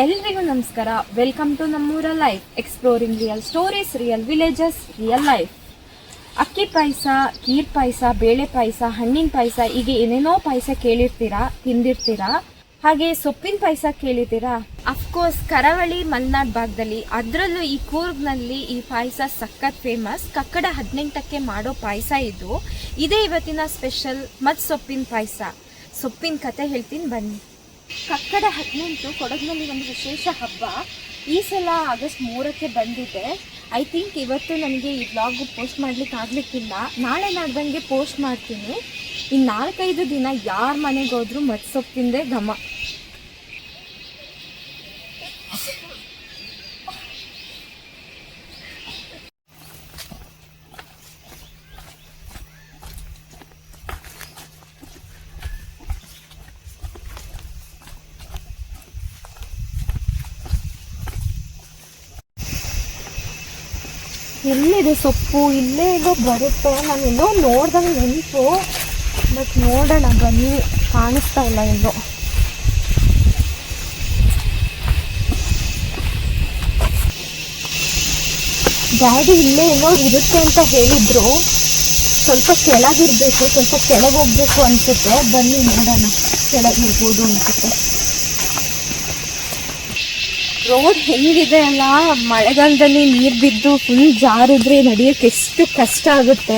ಎಲ್ರಿಗೂ ನಮಸ್ಕಾರ. Welcome to ನಮ್ಮೂರ life, exploring real stories, real villages, real life. ಅಕ್ಕಿ ಪಾಯಸ, ಕೀರ್ ಪಾಯಸ, ಬೇಳೆ ಪಾಯಸ, ಹಣ್ಣಿನ ಪಾಯಸ, ಹೀಗೆ ಏನೇನೋ ಪಾಯಸ ಕೇಳಿರ್ತೀರಾ, ತಿಂದಿರ್ತೀರಾ. ಹಾಗೆ ಸೊಪ್ಪಿನ ಪಾಯಸ ಕೇಳಿದ್ದೀರಾ. ಅಫ್ಕೋರ್ಸ್ ಕರಾವಳಿ ಮಲೆನಾಡು ಭಾಗದಲ್ಲಿ, ಅದರಲ್ಲೂ ಈ ಕೂರ್ಗ್ನಲ್ಲಿ ಈ ಪಾಯಸ ಸಖತ್ ಫೇಮಸ್. ಕಕ್ಕಡ 18ಕ್ಕೆ ಮಾಡೋ ಪಾಯಸ ಇದು. ಇದೇ ಇವತ್ತಿನ ಸ್ಪೆಷಲ್ ಮತ್ತು ಸೊಪ್ಪಿನ ಪಾಯಸ. ಸೊಪ್ಪಿನ ಕತೆ ಹೇಳ್ತೀನಿ ಬನ್ನಿ. ಕಕ್ಕಡ 18 ಕೊಡಗಿನಲ್ಲಿ ಒಂದು ವಿಶೇಷ ಹಬ್ಬ. ಈ ಸಲ ಆಗಸ್ಟ್ 3ಕ್ಕೆ ಬಂದಿದೆ. ಐ ಥಿಂಕ್ ಇವತ್ತು ನನಗೆ ಈ ಬ್ಲಾಗ್ ಪೋಸ್ಟ್ ಮಾಡ್ಲಿಕ್ಕೆ ಆಗ್ಲಿಕ್ಕಿಲ್ಲ. ನಾಳೆ ನಾಡ್ದಂಗೆ ಪೋಸ್ಟ್ ಮಾಡ್ತೀನಿ. ಇನ್ನು 4-5 ದಿನ ಯಾರ ಮನೆಗೆ ಹೋದ್ರು ಮತ್ತು ಸೊಪ್ಪಿಂದೇ ಘಮ. ಎಲ್ಲಿದೆ ಸೊಪ್ಪು? ಇಲ್ಲೇ ಎಲ್ಲೋ ಬರುತ್ತೆ. ನಾನು ಎಲ್ಲೋ ನೋಡ್ದಂಗೆ ನೆನಪು, ಬಟ್ ನೋಡೋಣ ಬನ್ನಿ. ಕಾಣಿಸ್ತಾ ಇಲ್ಲ ಎಲ್ಲೋ. ಡ್ಯಾಡಿ ಇಲ್ಲೇ ಎಲ್ಲೋ ಇರುತ್ತೆ ಅಂತ ಹೇಳಿದ್ರು. ಸ್ವಲ್ಪ ಕೆಳಗಿರ್ಬೇಕು, ಸ್ವಲ್ಪ ಕೆಳಗೆ ಹೋಗ್ಬೇಕು ಅನ್ಸುತ್ತೆ. ಬನ್ನಿ ನೋಡೋಣ, ಕೆಳಗಿರ್ಬೋದು ಅನ್ಸುತ್ತೆ. ರೋಡ್ ಹೆಂಗಿದೆ ಅಲ್ಲ, ಮಳೆಗಾಲದಲ್ಲಿ ನೀರು ಬಿದ್ದು ಫುಲ್ ಜಾರಿದ್ರೆ ನಡೆಯೋಕ್ಕೆ ಎಷ್ಟು ಕಷ್ಟ ಆಗುತ್ತೆ.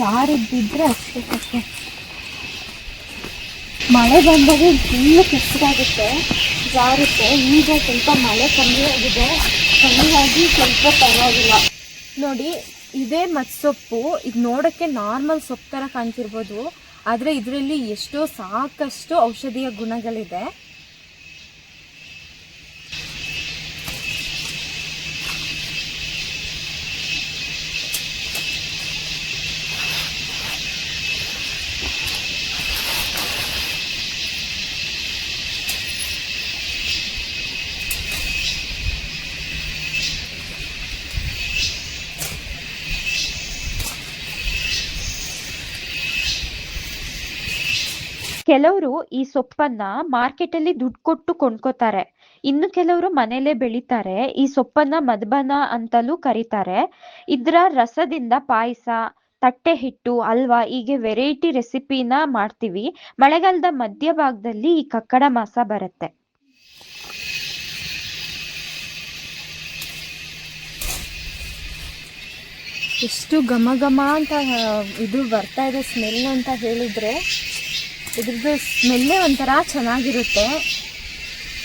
ಜಾರಿದ್ದಿದ್ರೆ ಅಷ್ಟೇ ಕಷ್ಟ. ಮಳೆ ಬಂದಾಗ ಫುಲ್ ಕಷ್ಟ ಜಾರುತ್ತೆ. ಈಗ ಸ್ವಲ್ಪ ಮಳೆ ಕಮ್ಮಿ ಆಗಿದೆ, ಕಮ್ಮಿಯಾಗಿ ಸ್ವಲ್ಪ ಪರವಾಗಿಲ್ಲ. ನೋಡಿ, ಇದೇ ಮತ್ಸೊಪ್ಪು. ಇದು ನೋಡೋಕ್ಕೆ ನಾರ್ಮಲ್ ಸೊಪ್ಪು ಥರ ಕಾಣ್ತಿರ್ಬೋದು, ಆದರೆ ಇದರಲ್ಲಿ ಎಷ್ಟೋ ಸಾಕಷ್ಟು ಔಷಧೀಯ ಗುಣಗಳಿದೆ. ಕೆಲವರು ಈ ಸೊಪ್ಪನ್ನ ಮಾರ್ಕೆಟಲ್ಲಿ ದುಡ್ಡು ಕೊಟ್ಟು ಕೊಂಡ್ಕೋತಾರೆ. ಇನ್ನು ಕೆಲವರು ಮನೇಲೆ ಬೆಳಿತಾರೆ. ಈ ಸೊಪ್ಪನ್ನ ಮದ್ಬನ ಅಂತಲೂ ಕರೀತಾರೆ. ಇದರ ರಸದಿಂದ ಪಾಯಸ, ತಟ್ಟೆ ಹಿಟ್ಟು, ಹಲ್ವಾ, ಹೀಗೆ ವೆರೈಟಿ ರೆಸಿಪಿನ ಮಾಡ್ತೀವಿ. ಮಳೆಗಾಲದ ಮಧ್ಯಭಾಗದಲ್ಲಿ ಈ ಕಕ್ಕಡ ಮಾಸ ಬರುತ್ತೆ. ಎಷ್ಟು ಘಮ ಘಮ ಅಂತ ಇದು ಬರ್ತಾ ಇದೆ ಸ್ಮೆಲ್ ಅಂತ ಹೇಳಿದ್ರೆ, ಇದ್ರದ್ದು ಸ್ಮೆಲ್ಲೇ ಒಂಥರ ಚೆನ್ನಾಗಿರುತ್ತೆ.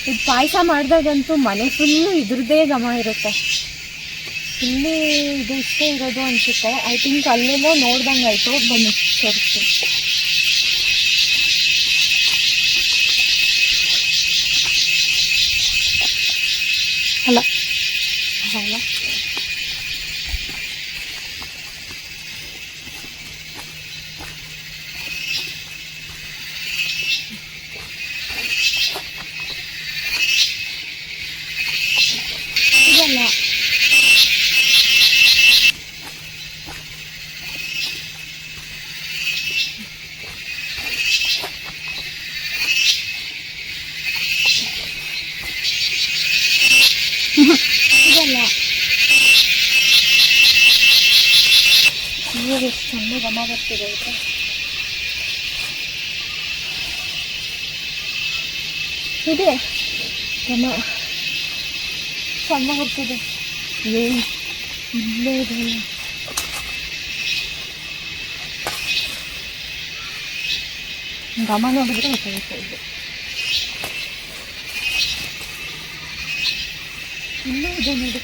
ಇದು ಪಾಯಸ ಮಾಡಿದಾಗಂತೂ ಮನೆ ಫುಲ್ಲು ಇದ್ರದ್ದೇ ಘಮ ಇರುತ್ತೆ. ಇಲ್ಲಿ ಇದು ಇಷ್ಟೇ ಇರೋದು ಅನಿಸುತ್ತೆ. ಐ ಥಿಂಕ್ ಅಲ್ಲೆಲ್ಲೋ ನೋಡ್ದಂಗೆ ಆಯಿತು. ಬನ್ನಿ ತೋರಿಸ್ತೀನಿ. ಅಲ್ಲ ಅಲ್ಲ ಇದಲ್ಲ. ಇದಲ್ಲ. ನೀರು ಎಷ್ಟು ಚೆಂದ ಘಮ ಬರ್ತಿದೆ ಆಯಿತಾ. ಇದೆ ಘಮ ಚೆಂದ ಬರ್ತಿದೆ. ಏನು ಇಲ್ಲೇ ಇದೆಯಲ್ಲ. ಘಮ ನೋಡಿದ್ರೆ ಗೊತ್ತಾಗುತ್ತೆ. ಇದು ಇಲ್ಲೇ ಇದೆ ನೋಡಿ.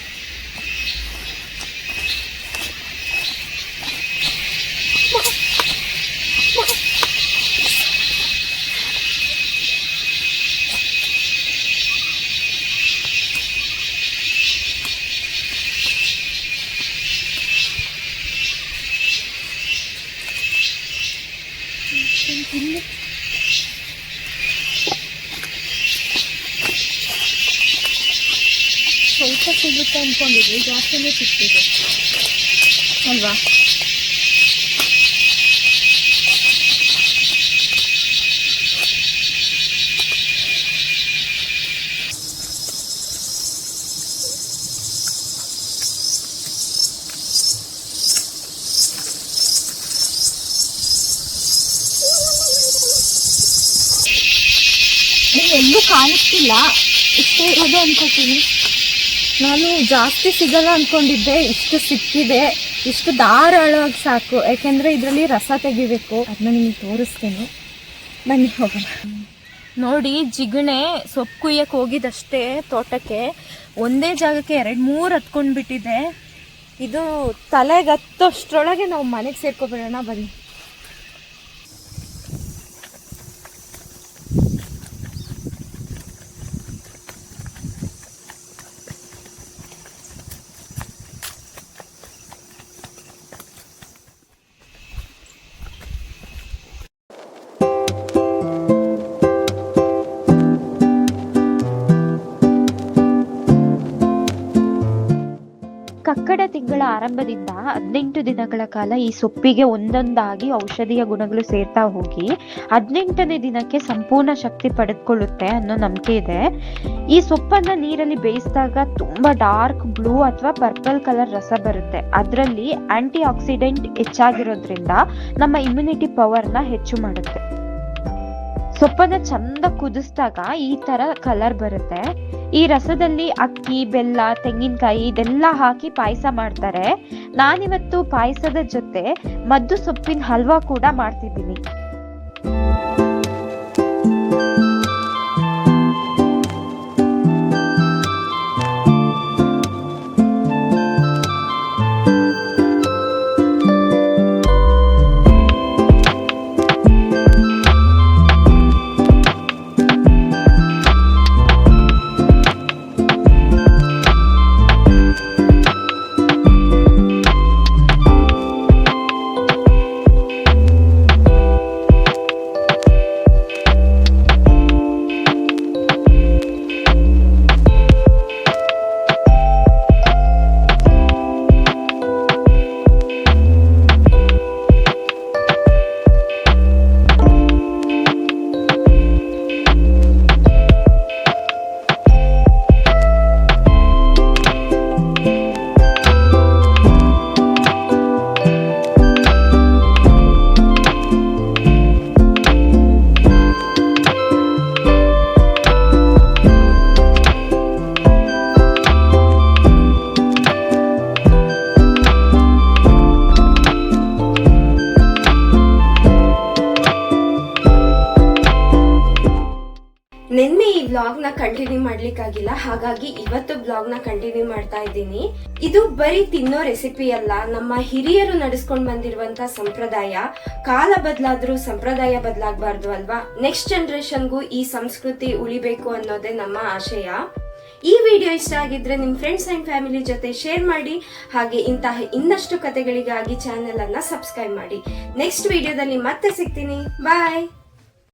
ಇಲ್ಲಿ ಸ್ವಲ್ಪ ಸಿಗುತ್ತೆ ಅಂದ್ಕೊಂಡಿದ್ವಿ, ಜಾಸ್ತಿನೇ ಸಿಗ್ತಿದೆ ಅಲ್ವಾ. ಎಲ್ಲೂ ಕಾಣಿಸ್ತಿಲ್ಲ, ಇಷ್ಟೇ ಇರೋದು ಅನ್ಕೋತೀನಿ. ನಾನು ಜಾಸ್ತಿ ಸಿಗಲ್ಲ ಅಂದ್ಕೊಂಡಿದ್ದೆ, ಇಷ್ಟು ಸಿಕ್ಕಿದೆ. ಇಷ್ಟು ಧಾರಾಳವಾಗಿ ಸಾಕು, ಯಾಕೆಂದರೆ ಇದರಲ್ಲಿ ರಸ ತೆಗಿಬೇಕು. ಅದನ್ನ ನಿಮಗೆ ತೋರಿಸ್ತೇನೆ, ಬನ್ನಿ ಹೋಗೋಣ. ನೋಡಿ, ಜಿಗಣೆ ಸೊಪ್ಪು ಕುಯ್ಯಕ್ಕೆ ಹೋಗಿದ್ದಷ್ಟೇ ತೋಟಕ್ಕೆ, ಒಂದೇ ಜಾಗಕ್ಕೆ 2-3 ಹತ್ಕೊಂಡು ಬಿಟ್ಟಿದೆ. ಇದು ತಲೆಗೆ ಹತ್ತೋಷ್ಟರೊಳಗೆ ನಾವು ಮನೆಗೆ ಸೇರ್ಕೊಬಿಡೋಣ ಬನ್ನಿ. ಕಕ್ಕಡ ತಿಂಗಳ ಆರಂಭದಿಂದ 18 ದಿನಗಳ ಕಾಲ ಈ ಸೊಪ್ಪಿಗೆ ಒಂದೊಂದಾಗಿ ಔಷಧೀಯ ಗುಣಗಳು ಸೇರ್ತಾ ಹೋಗಿ 18ನೇ ದಿನಕ್ಕೆ ಸಂಪೂರ್ಣ ಶಕ್ತಿ ಪಡೆದುಕೊಳ್ಳುತ್ತೆ ಅನ್ನೋ ನಂಬಿಕೆ ಇದೆ. ಈ ಸೊಪ್ಪನ್ನ ನೀರಲ್ಲಿ ಬೇಯಿಸಿದಾಗ ತುಂಬಾ ಡಾರ್ಕ್ ಬ್ಲೂ ಅಥವಾ ಪರ್ಪಲ್ ಕಲರ್ ರಸ ಬರುತ್ತೆ. ಅದರಲ್ಲಿ ಆಂಟಿ ಆಕ್ಸಿಡೆಂಟ್ ಹೆಚ್ಚಾಗಿರೋದ್ರಿಂದ ನಮ್ಮ ಇಮ್ಯುನಿಟಿ ಪವರ್ನ ಹೆಚ್ಚು ಮಾಡುತ್ತೆ. ಸೊಪ್ಪನ್ನ ಚಂದ ಕುದಿಸಿದಾಗ ಈ ತರ ಕಲರ್ ಬರುತ್ತೆ. ಈ ರಸದಲ್ಲಿ ಅಕ್ಕಿ, ಬೆಲ್ಲ, ತೆಂಗಿನಕಾಯಿ ಇದೆಲ್ಲ ಹಾಕಿ ಪಾಯಸ ಮಾಡ್ತಾರೆ. ನಾನಿವತ್ತು ಪಾಯಸದ ಜೊತೆ ಮದ್ದು ಸೊಪ್ಪಿನ ಹಲ್ವಾ ಕೂಡ ಮಾಡ್ತಿದ್ದೀನಿ. ನಿನ್ನೆ ಈ ವ್ಲಾಗ್ನ ಕಂಟಿನ್ಯೂ ಮಾಡ್ಲಿಕ್ಕಾಗಿಲ್ಲ, ಹಾಗಾಗಿ ಇವತ್ತು ವ್ಲಾಗ್ನ ಕಂಟಿನ್ಯೂ ಮಾಡ್ತಾ ಇದ್ದೀನಿ. ಇದು ಬರೀ ತಿನ್ನೋ ರೆಸಿಪಿ ಅಲ್ಲ, ನಮ್ಮ ಹಿರಿಯರು ನಡೆಸ್ಕೊಂಡ್ ಬಂದಿರುವಂತ ಸಂಪ್ರದಾಯ. ಕಾಲ ಬದಲಾದ್ರೂ ಸಂಪ್ರದಾಯ ಬದಲಾಗಬಾರ್ದು ಅಲ್ವಾ? ನೆಕ್ಸ್ಟ್ ಜನರೇಷನ್ಗೂ ಈ ಸಂಸ್ಕೃತಿ ಉಳಿಬೇಕು ಅನ್ನೋದೇ ನಮ್ಮ ಆಶಯ. ಈ ವಿಡಿಯೋ ಇಷ್ಟ ಆಗಿದ್ರೆ ನಿಮ್ ಫ್ರೆಂಡ್ಸ್ ಅಂಡ್ ಫ್ಯಾಮಿಲಿ ಜೊತೆ ಶೇರ್ ಮಾಡಿ. ಹಾಗೆ ಇಂತಹ ಇನ್ನಷ್ಟು ಕಥೆಗಳಿಗಾಗಿ ಚಾನೆಲ್ ಅನ್ನ ಸಬ್ಸ್ಕ್ರೈಬ್ ಮಾಡಿ. ನೆಕ್ಸ್ಟ್ ವಿಡಿಯೋದಲ್ಲಿ ಮತ್ತೆ ಸಿಗ್ತೀನಿ. ಬಾಯ್.